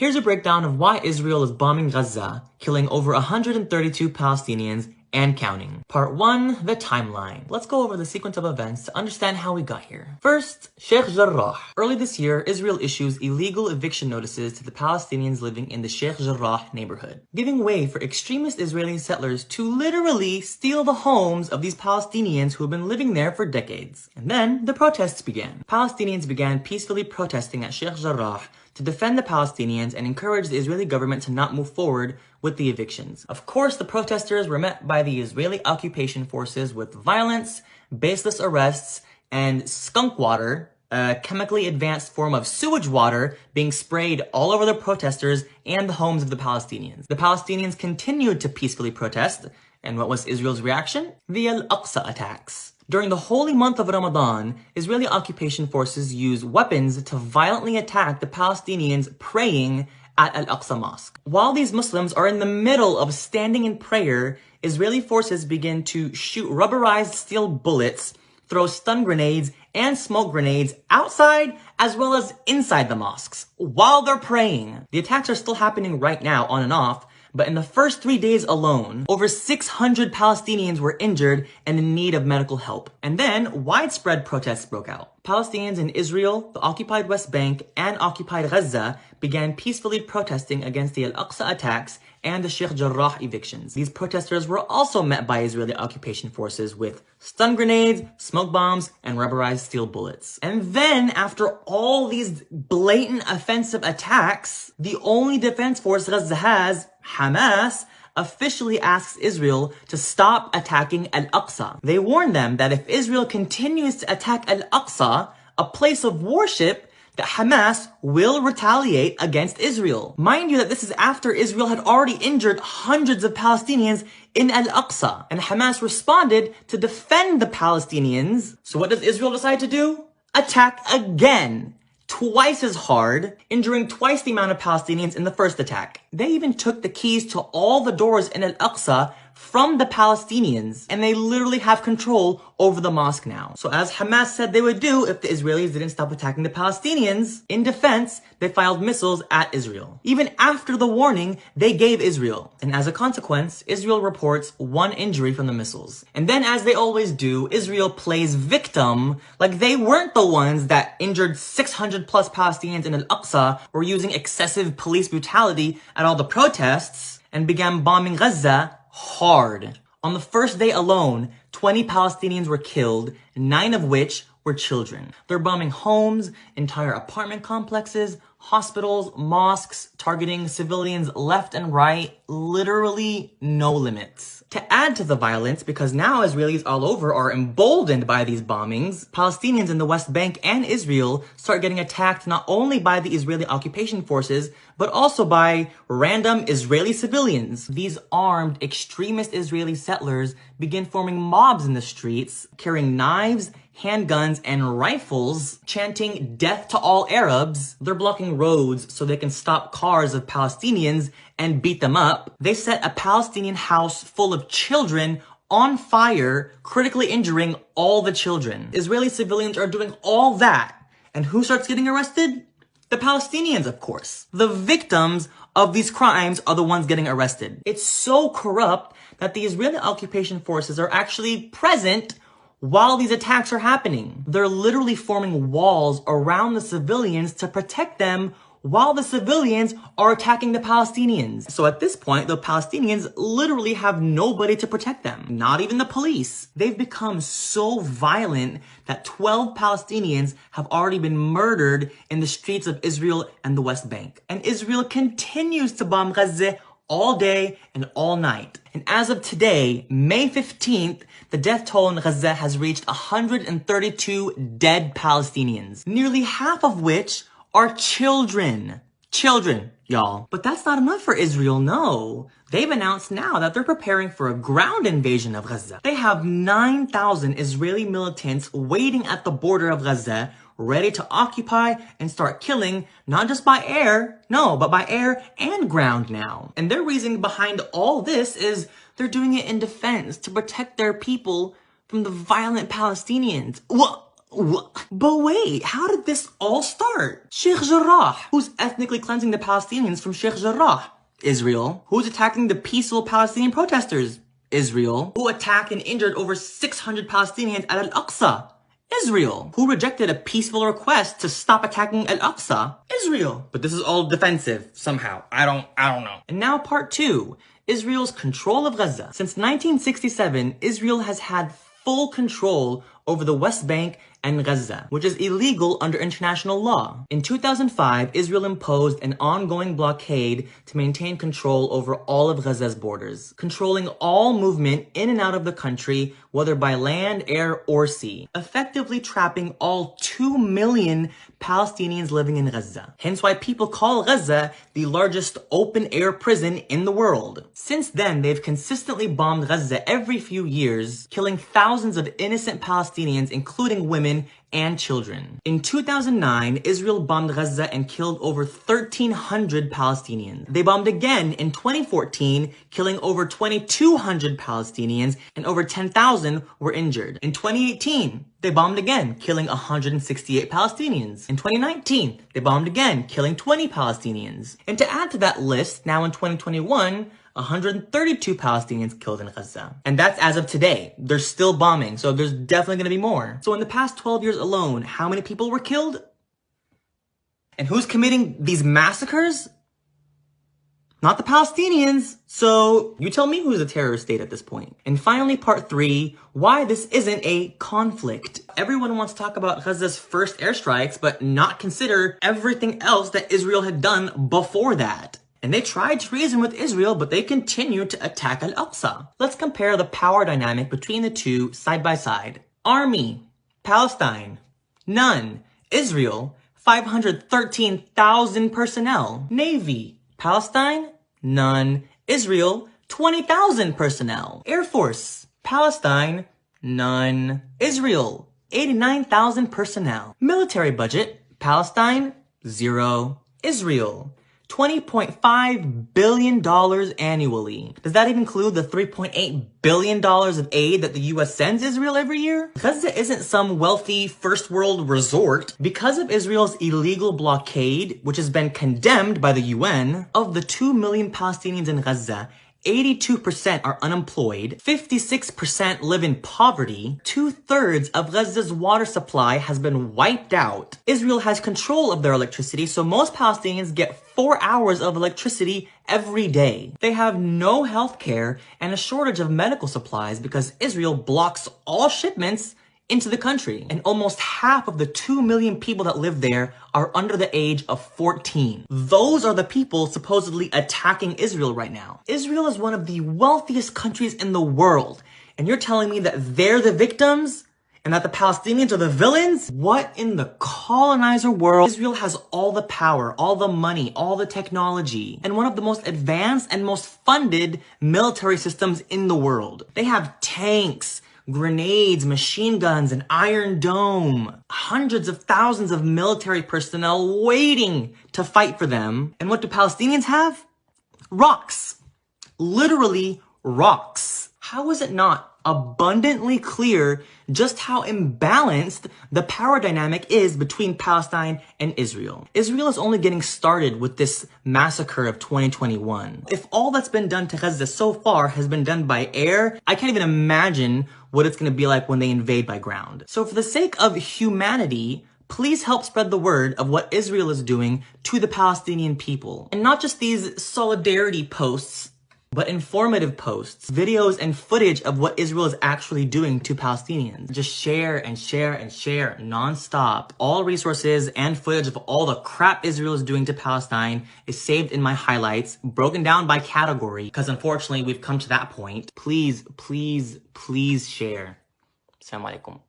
Here's a breakdown of why Israel is bombing Gaza, killing over 132 Palestinians and counting. Part 1, the timeline. Let's go over the sequence of events to understand how we got here. First, Sheikh Jarrah. Early this year, Israel issues illegal eviction notices to the Palestinians living in the Sheikh Jarrah neighborhood, giving way for extremist Israeli settlers to literally steal the homes of these Palestinians who have been living there for decades. And then, the protests began. Palestinians began peacefully protesting at Sheikh Jarrah to defend the Palestinians and encourage the Israeli government to not move forward with the evictions. Of course, the protesters were met by the Israeli occupation forces with violence, baseless arrests, and skunk water, a chemically advanced form of sewage water, being sprayed all over the protesters and the homes of the Palestinians. The Palestinians continued to peacefully protest, and what was Israel's reaction? The Al-Aqsa attacks. During the holy month of Ramadan, Israeli occupation forces used weapons to violently attack the Palestinians praying at Al-Aqsa Mosque. While these Muslims are in the middle of standing in prayer, Israeli forces begin to shoot rubberized steel bullets, throw stun grenades and smoke grenades outside as well as inside the mosques while they're praying. The attacks are still happening right now on and off, but in the first 3 days alone, over 600 Palestinians were injured and in need of medical help. And then, widespread protests broke out. Palestinians in Israel, the occupied West Bank, and occupied Gaza began peacefully protesting against the Al-Aqsa attacks and the Sheikh Jarrah evictions. These protesters were also met by Israeli occupation forces with stun grenades, smoke bombs, and rubberized steel bullets. And then, after all these blatant offensive attacks, the only defense force Gaza has, Hamas, officially asks Israel to stop attacking Al-Aqsa. They warn them that if Israel continues to attack Al-Aqsa, a place of worship, that Hamas will retaliate against Israel. Mind you that this is after Israel had already injured hundreds of Palestinians in Al-Aqsa, and Hamas responded to defend the Palestinians. So what does Israel decide to do? Attack again. Twice as hard, injuring twice the amount of Palestinians in the first attack. They even took the keys to all the doors in Al-Aqsa from the Palestinians, and they literally have control over the mosque now. So as Hamas said they would do if the Israelis didn't stop attacking the Palestinians, in defense, they fired missiles at Israel. Even after the warning they gave Israel. And as a consequence, Israel reports 1 injury from the missiles. And then as they always do, Israel plays victim like they weren't the ones that injured 600 plus Palestinians in Al-Aqsa, were using excessive police brutality at all the protests, and began bombing Gaza hard. On the first day alone, 20 Palestinians were killed, 9 of which were children. They're bombing homes, entire apartment complexes, hospitals, mosques, targeting civilians left and right, literally no limits. To add to the violence, because now Israelis all over are emboldened by these bombings, Palestinians in the West Bank and Israel start getting attacked not only by the Israeli occupation forces, but also by random Israeli civilians. These armed extremist Israeli settlers begin forming mobs in the streets, carrying knives, handguns, and rifles, chanting death to all Arabs. They're blocking roads so they can stop cars of Palestinians and beat them up. They set a Palestinian house full of children on fire, critically injuring all the children. Israeli civilians are doing all that. And who starts getting arrested? The Palestinians, of course. The victims of these crimes are the ones getting arrested. It's so corrupt that the Israeli occupation forces are actually present while these attacks are happening. They're literally forming walls around the civilians to protect them while the civilians are attacking the Palestinians. So at this point, the Palestinians literally have nobody to protect them, not even the police. They've become so violent that 12 Palestinians have already been murdered in the streets of Israel and the West Bank. And Israel continues to bomb Gaza all day and all night. And as of today, May 15th, the death toll in Gaza has reached 132 dead Palestinians, nearly half of which are children. Children, y'all. But that's not enough for Israel, no. They've announced now that they're preparing for a ground invasion of Gaza. They have 9,000 Israeli militants waiting at the border of Gaza, ready to occupy and start killing, not just by air, no, but by air and ground now. And their reasoning behind all this is they're doing it in defense to protect their people from the violent Palestinians. But wait, how did this all start? Sheikh Jarrah, who's ethnically cleansing the Palestinians from Sheikh Jarrah? Israel. Who's attacking the peaceful Palestinian protesters? Israel. Who attacked and injured over 600 Palestinians at Al-Aqsa? Israel. Who rejected a peaceful request to stop attacking Al-Aqsa? Israel. But this is all defensive, somehow. I don't know. And now part 2. Israel's control of Gaza. Since 1967, Israel has had full control over the West Bank and Gaza, which is illegal under international law. In 2005, Israel imposed an ongoing blockade to maintain control over all of Gaza's borders, controlling all movement in and out of the country, whether by land, air, or sea, effectively trapping all 2 million Palestinians living in Gaza. Hence why people call Gaza the largest open-air prison in the world. Since then, they've consistently bombed Gaza every few years, killing thousands of innocent Palestinians, including women and children. In 2009, Israel bombed Gaza and killed over 1,300 Palestinians. They bombed again in 2014, killing over 2,200 Palestinians and over 10,000 were injured. In 2018, they bombed again, killing 168 Palestinians. In 2019, they bombed again, killing 20 Palestinians. And to add to that list, now in 2021, 132 Palestinians killed in Gaza. And that's as of today. They're still bombing, so there's definitely going to be more. So in the past 12 years alone, how many people were killed? And who's committing these massacres? Not the Palestinians. So you tell me who's a terrorist state at this point. And finally, part 3, why this isn't a conflict. Everyone wants to talk about Gaza's first airstrikes, but not consider everything else that Israel had done before that. And they tried to reason with Israel, but they continued to attack Al-Aqsa. Let's compare the power dynamic between the two side by side. Army, Palestine, none. Israel, 513,000 personnel. Navy, Palestine, none. Israel, 20,000 personnel. Air Force, Palestine, none. Israel, 89,000 personnel. Military budget, Palestine, 0. Israel, $20.5 billion annually. Does that even include the $3.8 billion of aid that the US sends Israel every year? Gaza isn't some wealthy first world resort. Because of Israel's illegal blockade, which has been condemned by the UN, of the 2 million Palestinians in Gaza, 82% are unemployed, 56% live in poverty, 2/3 of Gaza's water supply has been wiped out. Israel has control of their electricity, so most Palestinians get 4 hours of electricity every day. They have no health care and a shortage of medical supplies because Israel blocks all shipments into the country. And almost half of the 2 million people that live there are under the age of 14. Those are the people supposedly attacking Israel right now. Israel is one of the wealthiest countries in the world. And you're telling me that they're the victims? And that the Palestinians are the villains? What in the colonizer world? Israel has all the power, all the money, all the technology, and one of the most advanced and most funded military systems in the world. They have tanks, grenades, machine guns, an Iron Dome, hundreds of thousands of military personnel waiting to fight for them. And what do Palestinians have? Rocks. Literally rocks. How is it not abundantly clear just how imbalanced the power dynamic is between Palestine and Israel? Israel is only getting started with this massacre of 2021. If all that's been done to Gaza so far has been done by air, I can't even imagine what it's going to be like when they invade by ground. So for the sake of humanity, please help spread the word of what Israel is doing to the Palestinian people. And not just these solidarity posts, but informative posts, videos, and footage of what Israel is actually doing to Palestinians. Just share and share and share non-stop. All resources and footage of all the crap Israel is doing to Palestine is saved in my highlights, broken down by category, because unfortunately we've come to that point. Please, please, please share. Assalamu alaikum.